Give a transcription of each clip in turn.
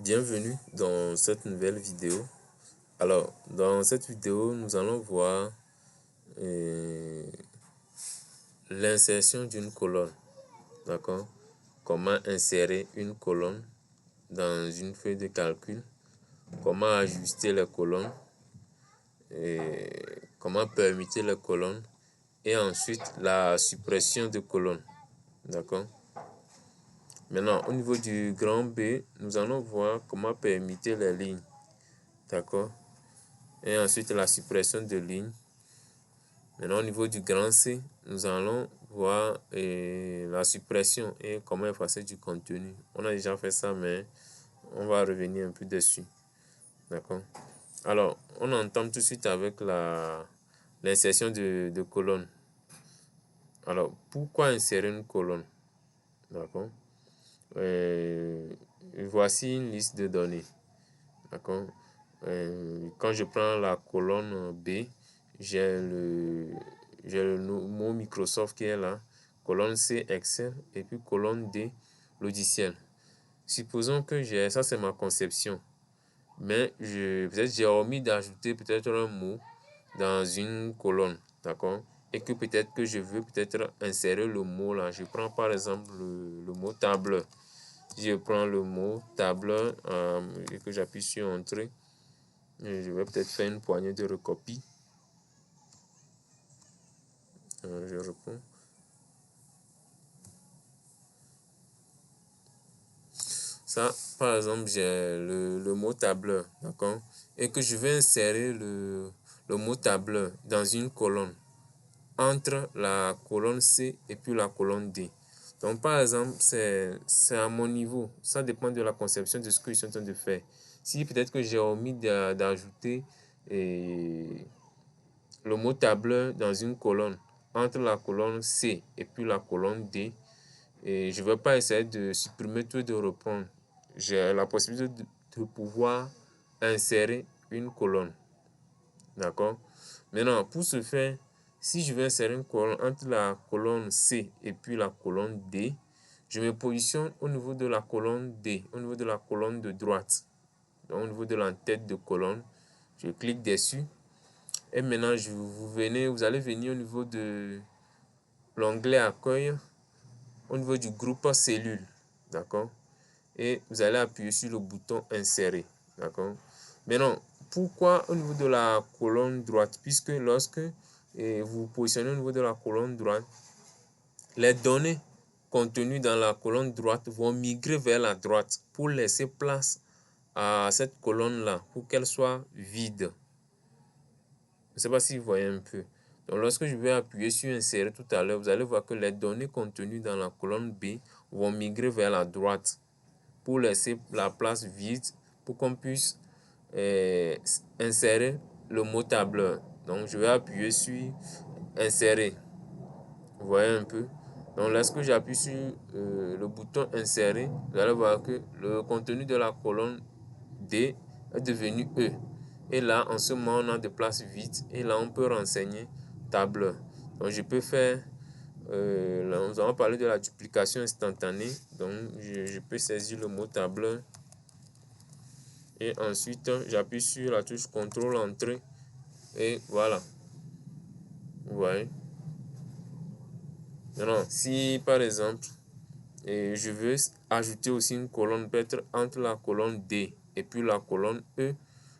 Bienvenue dans cette nouvelle vidéo. Alors, dans cette vidéo, nous allons voir l'insertion d'une colonne. D'accord? Comment insérer une colonne dans une feuille de calcul, comment ajuster les colonnes, comment permuter les colonnes et ensuite la suppression de colonnes. D'accord? Maintenant, au niveau du grand B, nous allons voir comment permuter les lignes. D'accord? Et ensuite la suppression de lignes. Maintenant, au niveau du grand C, nous allons voir la suppression et comment effacer du contenu. On a déjà fait ça, mais on va revenir un peu dessus. D'accord? Alors, on entame tout de suite avec l'insertion de colonnes. Alors, pourquoi insérer une colonne? D'accord? Voici une liste de données. D'accord? Quand je prends la colonne B, j'ai le mot Microsoft qui est là, colonne C, Excel, et puis colonne D, logiciel. Supposons que ça c'est ma conception, mais peut-être j'ai omis d'ajouter peut-être un mot dans une colonne, d'accord? Et que peut-être que je veux peut-être insérer le mot là. Je prends par exemple le mot tableur. Si je prends le mot tableur et que j'appuie sur Entrée, je vais peut-être faire une poignée de recopie. Je reprends. Ça, par exemple, j'ai le mot tableur, d'accord? Et que je vais insérer le mot tableur dans une colonne, entre la colonne C et puis la colonne D. Donc, par exemple, c'est à mon niveau. Ça dépend de la conception de ce que je suis en train de faire. Si peut-être que j'ai omis d'ajouter le mot tableur dans une colonne, entre la colonne C et puis la colonne D, et je ne vais pas essayer de supprimer tout et de reprendre. J'ai la possibilité de pouvoir insérer une colonne. D'accord? Maintenant, pour ce faire, si je veux insérer une colonne entre la colonne C et puis la colonne D, je me positionne au niveau de la colonne D, au niveau de la colonne de droite. Donc, au niveau de l'entête de colonne, je clique dessus. Et maintenant, vous allez venir au niveau de l'onglet accueil, au niveau du groupe cellules, d'accord? Et vous allez appuyer sur le bouton insérer, d'accord? Maintenant, pourquoi au niveau de la colonne droite? Puisque lorsque vous vous positionnez au niveau de la colonne droite, les données contenues dans la colonne droite vont migrer vers la droite pour laisser place à cette colonne-là, pour qu'elle soit vide. Je ne sais pas si vous voyez un peu. Donc, lorsque je vais appuyer sur insérer tout à l'heure, vous allez voir que les données contenues dans la colonne B vont migrer vers la droite pour laisser la place vide pour qu'on puisse insérer le mot tableur. Donc, je vais appuyer sur insérer. Vous voyez un peu. Donc, lorsque j'appuie sur le bouton insérer, vous allez voir que le contenu de la colonne D est devenu E. Et là, en ce moment, on a des places vides. Et là, on peut renseigner tableur. Donc, je peux faire... là, nous allons parler de la duplication instantanée. Donc, je peux saisir le mot tableur. Et ensuite, j'appuie sur la touche CTRL Entrée. Et voilà. Vous voyez. Maintenant, si par exemple, je veux ajouter aussi une colonne, peut-être entre la colonne D et puis la colonne E,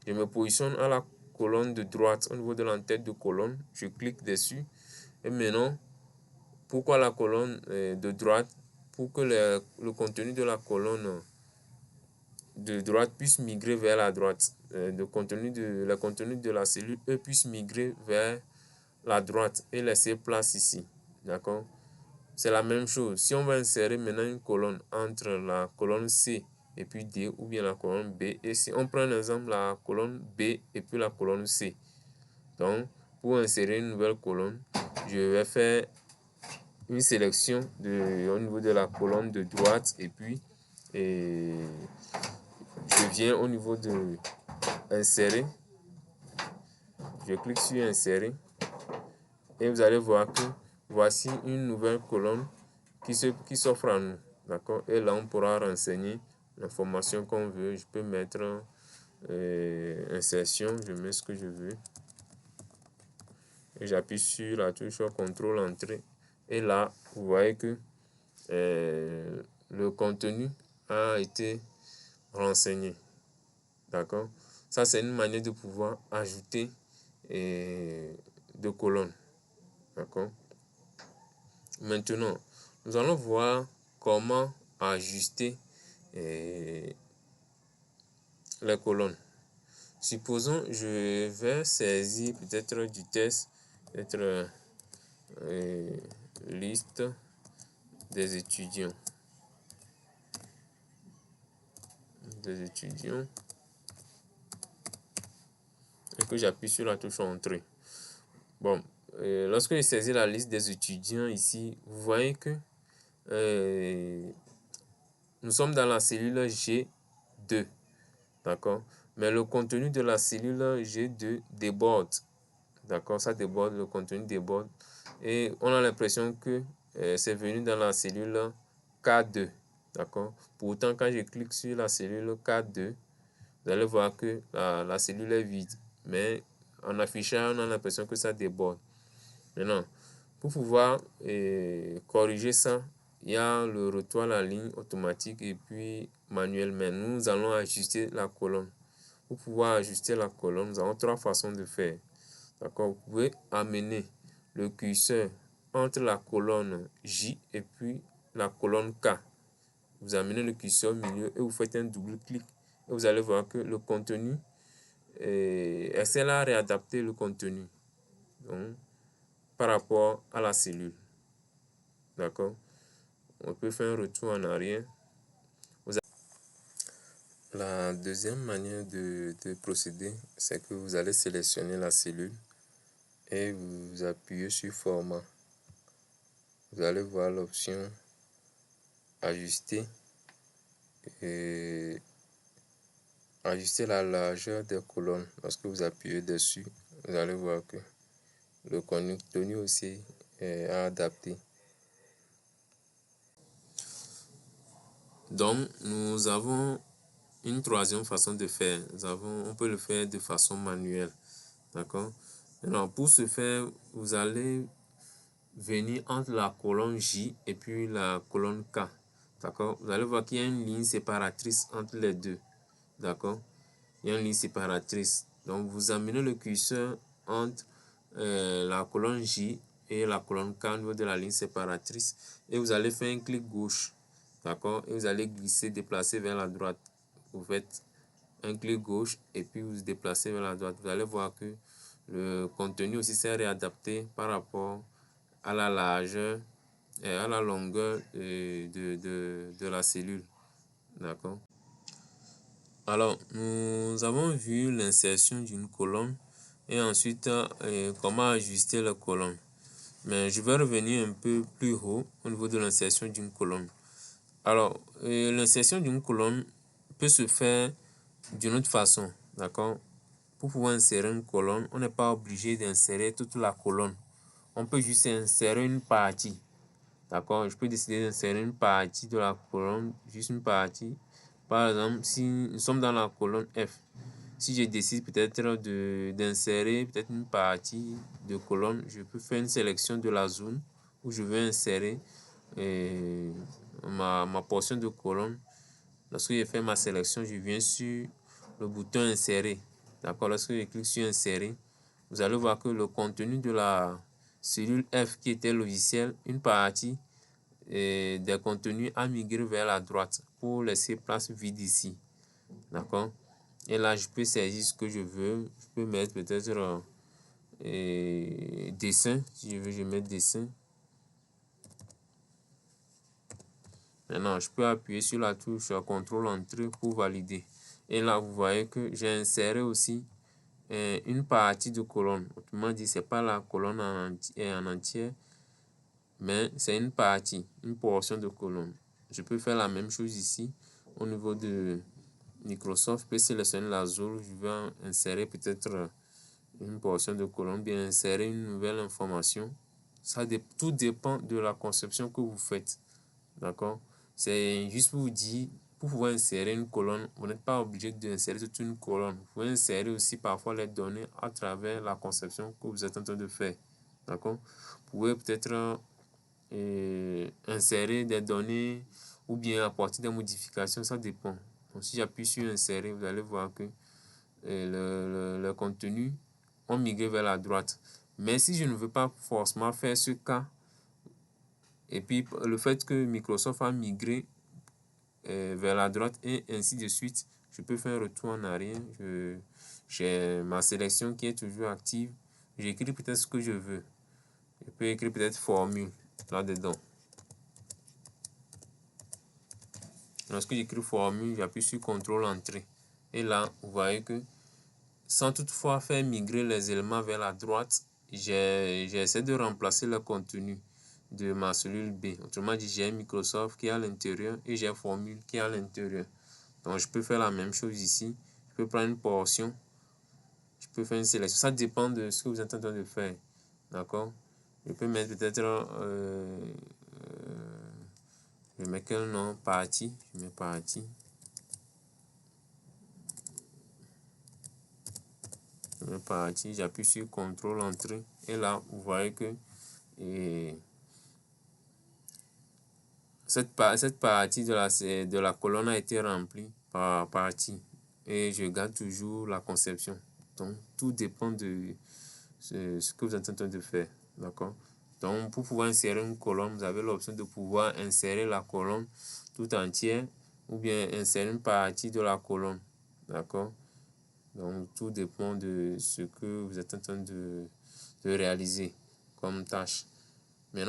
je me positionne à la colonne de droite au niveau de l'entête de colonne, je clique dessus et maintenant, pourquoi la colonne de droite? Pour que le contenu de la colonne de droite puisse migrer vers la droite, le contenu de la cellule E puisse migrer vers la droite et laisser place ici, d'accord? C'est la même chose. Si on va insérer maintenant une colonne entre la colonne C et puis D ou bien la colonne B, et si on prend un exemple, la colonne B et puis la colonne C. Donc, pour insérer une nouvelle colonne, je vais faire une sélection au niveau de la colonne de droite et puis je viens au niveau de insérer. Je clique sur insérer et vous allez voir que voici une nouvelle colonne qui s'offre à nous. D'accord? Et là, on pourra renseigner l'information qu'on veut. Je peux mettre insertion, je mets ce que je veux. Et j'appuie sur la touche CTRL Entrée. Et là, vous voyez que le contenu a été renseigné. D'accord? Ça, c'est une manière de pouvoir ajouter de colonnes. D'accord? Maintenant, nous allons voir comment ajuster les colonnes. Supposons je vais saisir peut-être du texte, peut-être liste des étudiants. Et que j'appuie sur la touche Entrée. Bon, lorsque je saisis la liste des étudiants ici, vous voyez que nous sommes dans la cellule G2. D'accord? Mais le contenu de la cellule G2 déborde. D'accord? Ça déborde, le contenu déborde. Et on a l'impression que c'est venu dans la cellule K2. D'accord? Pourtant, quand je clique sur la cellule K2, vous allez voir que la cellule est vide. Mais en affichant, on a l'impression que ça déborde. Maintenant, pour pouvoir corriger ça, il y a le retour à la ligne automatique et puis manuellement. Nous allons ajuster la colonne. Pour pouvoir ajuster la colonne, nous avons trois façons de faire. D'accord? Vous pouvez amener le curseur entre la colonne J et puis la colonne K. Vous amenez le curseur au milieu et vous faites un double clic. Et vous allez voir que le contenu, Excel a réadapté le contenu. Donc, par rapport à la cellule. D'accord? On peut faire un retour en arrière. La deuxième manière de procéder, c'est que vous allez sélectionner la cellule et vous appuyez sur Format. Vous allez voir l'option Ajuster et ajuster la largeur des colonnes. Lorsque vous appuyez dessus, vous allez voir que le contenu aussi est adapté. Donc, nous avons une troisième façon de faire. On peut le faire de façon manuelle. D'accord? Alors, pour ce faire, vous allez venir entre la colonne J et puis la colonne K. D'accord? Vous allez voir qu'il y a une ligne séparatrice entre les deux. D'accord? Il y a une ligne séparatrice. Donc, vous amenez le curseur entre la colonne J et la colonne K au niveau de la ligne séparatrice et vous allez faire un clic gauche. D'accord? Et vous allez glisser, déplacer vers la droite. Vous faites un clic gauche et puis vous déplacez vers la droite. Vous allez voir que le contenu aussi s'est réadapté par rapport à la largeur et à la longueur de la cellule. D'accord? Alors, nous avons vu l'insertion d'une colonne et ensuite comment ajuster la colonne. Mais je vais revenir un peu plus haut au niveau de l'insertion d'une colonne. Alors, l'insertion d'une colonne peut se faire d'une autre façon. D'accord? Pour pouvoir insérer une colonne, on n'est pas obligé d'insérer toute la colonne. On peut juste insérer une partie. D'accord? Je peux décider d'insérer une partie de la colonne, juste une partie. Par exemple, si nous sommes dans la colonne F, si je décide peut-être d'insérer peut-être une partie de colonne, je peux faire une sélection de la zone où je veux insérer ma portion de colonne. Lorsque je fais ma sélection, je viens sur le bouton insérer. D'accord? Lorsque je clique sur insérer, vous allez voir que le contenu de la cellule F qui était logiciel, une partie des contenus a migré vers la droite pour laisser place vide ici. D'accord? Et là, je peux saisir ce que je veux. Je peux mettre peut-être dessin. Si je veux, je mets dessin. Maintenant, je peux appuyer sur la touche CTRL Entrée pour valider. Et là, vous voyez que j'ai inséré aussi une partie de colonne. Autrement dit, ce n'est pas la colonne en entière, mais c'est une partie, une portion de colonne. Je peux faire la même chose ici au niveau de Microsoft. Je peux sélectionner la zone. Je vais insérer peut-être une portion de colonne, bien insérer une nouvelle information. Tout dépend de la conception que vous faites. D'accord? C'est juste pour vous dire pour pouvoir insérer une colonne, vous n'êtes pas obligé d'insérer toute une colonne. Vous pouvez insérer aussi parfois les données à travers la conception que vous êtes en train de faire. D'accord? Vous pouvez peut-être insérer des données ou bien apporter des modifications, ça dépend. Donc, si j'appuie sur insérer, vous allez voir que le contenu ont migré vers la droite. Mais si je ne veux pas forcément faire ce cas, et puis le fait que Microsoft a migré vers la droite et ainsi de suite, je peux faire un retour en arrière. J'ai ma sélection qui est toujours active. J'écris peut-être ce que je veux. Je peux écrire peut-être formule là-dedans. Lorsque j'écris formule, j'appuie sur CTRL Entrée. Et là, vous voyez que sans toutefois faire migrer les éléments vers la droite, j'essaie de remplacer le contenu de ma cellule B. Autrement dit, j'ai Microsoft qui est à l'intérieur et j'ai formule qui est à l'intérieur. Donc, je peux faire la même chose ici. Je peux prendre une portion. Je peux faire une sélection. Ça dépend de ce que vous êtes en train de faire. D'accord? Je peux mettre peut-être... je mets quel nom? Partie. Je mets partie. Je mets partie. J'appuie sur CTRL Entrée. Et là, vous voyez que cette partie de la colonne a été remplie par partie. Et je garde toujours la conception. Donc, tout dépend de ce que vous êtes en train de faire. D'accord? Donc, pour pouvoir insérer une colonne, vous avez l'option de pouvoir insérer la colonne tout entière ou bien insérer une partie de la colonne. D'accord? Donc, tout dépend de ce que vous êtes en train de réaliser comme tâche. Maintenant,